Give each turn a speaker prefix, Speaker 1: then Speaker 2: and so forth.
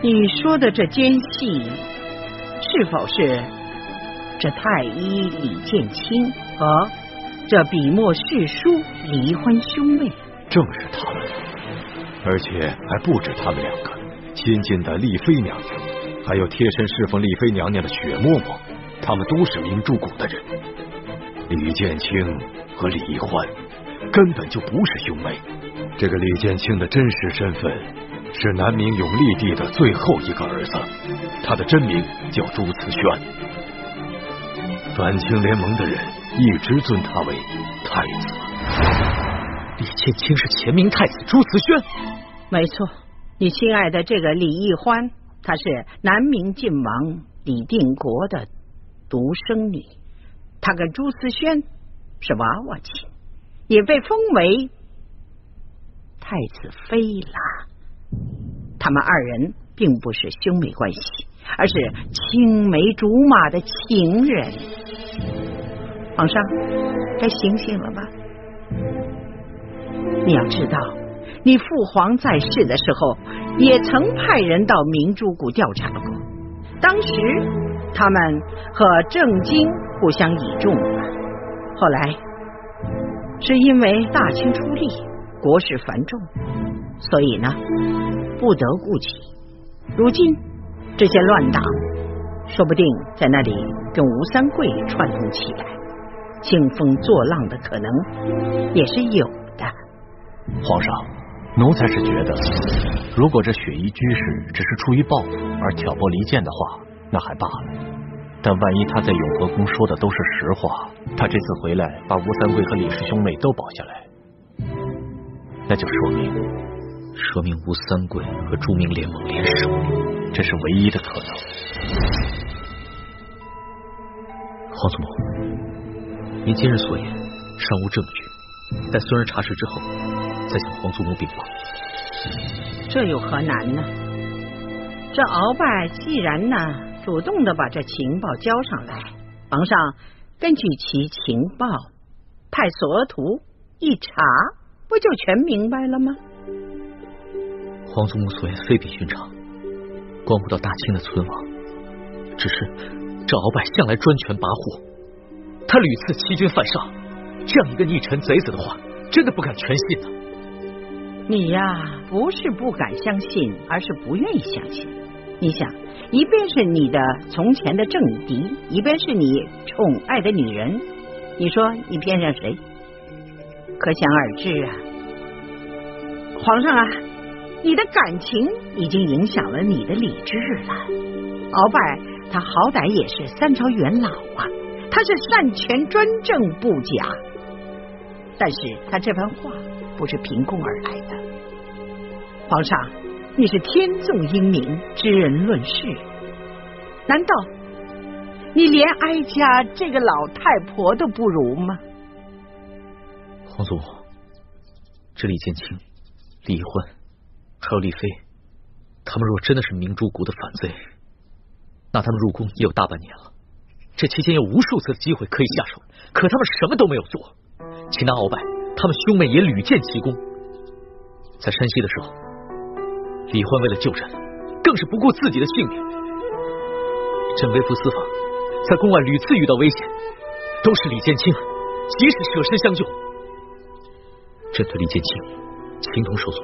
Speaker 1: 你说的这奸细，是否是这太医李建清和这笔墨世书李欢兄妹？
Speaker 2: 正是他们，而且还不止他们两个，亲近的丽妃娘娘，还有贴身侍奉丽妃娘娘的雪嬷嬷，他们都是明珠谷的人。李建清和李欢根本就不是兄妹。这个李建清的真实身份是南明永历帝的最后一个儿子，他的真名叫朱慈轩。反清联盟的人一直尊他为太子。
Speaker 3: 李建清是前明太子朱慈轩？
Speaker 1: 没错，你亲爱的这个李义欢，她是南明晋王李定国的独生女，她跟朱慈轩是娃娃亲，也被封为太子妃啦。他们二人并不是兄妹关系，而是青梅竹马的情人。皇上，该醒醒了吧？你要知道，你父皇在世的时候，也曾派人到明珠谷调查过。当时他们和郑经互相倚重，后来是因为大清出力，国事繁重，所以呢，不得顾及。如今这些乱党，说不定在那里跟吴三桂串通起来，兴风作浪的可能也是有的。
Speaker 3: 皇上，奴才是觉得，如果这雪衣居士只是出于报复而挑拨离间的话，那还罢了。但万一他在永和宫说的都是实话，他这次回来把吴三桂和李氏兄妹都保下来，那就说明吴三桂和朱明联盟联手，这是唯一的可能。皇祖母，您今日所言尚无证据，待孙儿查实之后，再向皇祖母禀报。
Speaker 1: 这有何难呢？这鳌拜既然呢主动的把这情报交上来，皇上根据其情报派所图一查，不就全明白了吗？
Speaker 3: 皇祖母所言非比寻常，光顾到大清的存亡，只是这鳌拜向来专权跋扈，他屡次欺君犯上，这样一个逆臣贼子的话，真的不敢全信的。
Speaker 1: 你呀，不是不敢相信，而是不愿意相信。你想，一边是你的从前的政敌，一边是你宠爱的女人，你说你偏向谁？可想而知啊。皇上啊，你的感情已经影响了你的理智了。鳌拜他好歹也是三朝元老啊，他是擅权专政不假，但是他这番话不是凭空而来的。皇上，你是天纵英明，知人论事，难道你连哀家这个老太婆都不如吗？
Speaker 3: 皇祖母，这李建清、李义欢还有丽妃，他们若真的是明珠谷的反贼，那他们入宫也有大半年了，这期间有无数次的机会可以下手，可他们什么都没有做。擒拿鳌拜，他们兄妹也屡建奇功。在山西的时候，李欢为了救朕，更是不顾自己的性命。朕微服私访，在宫外屡次遇到危险，都是李建清及时舍身相救。朕对李建清情同手足。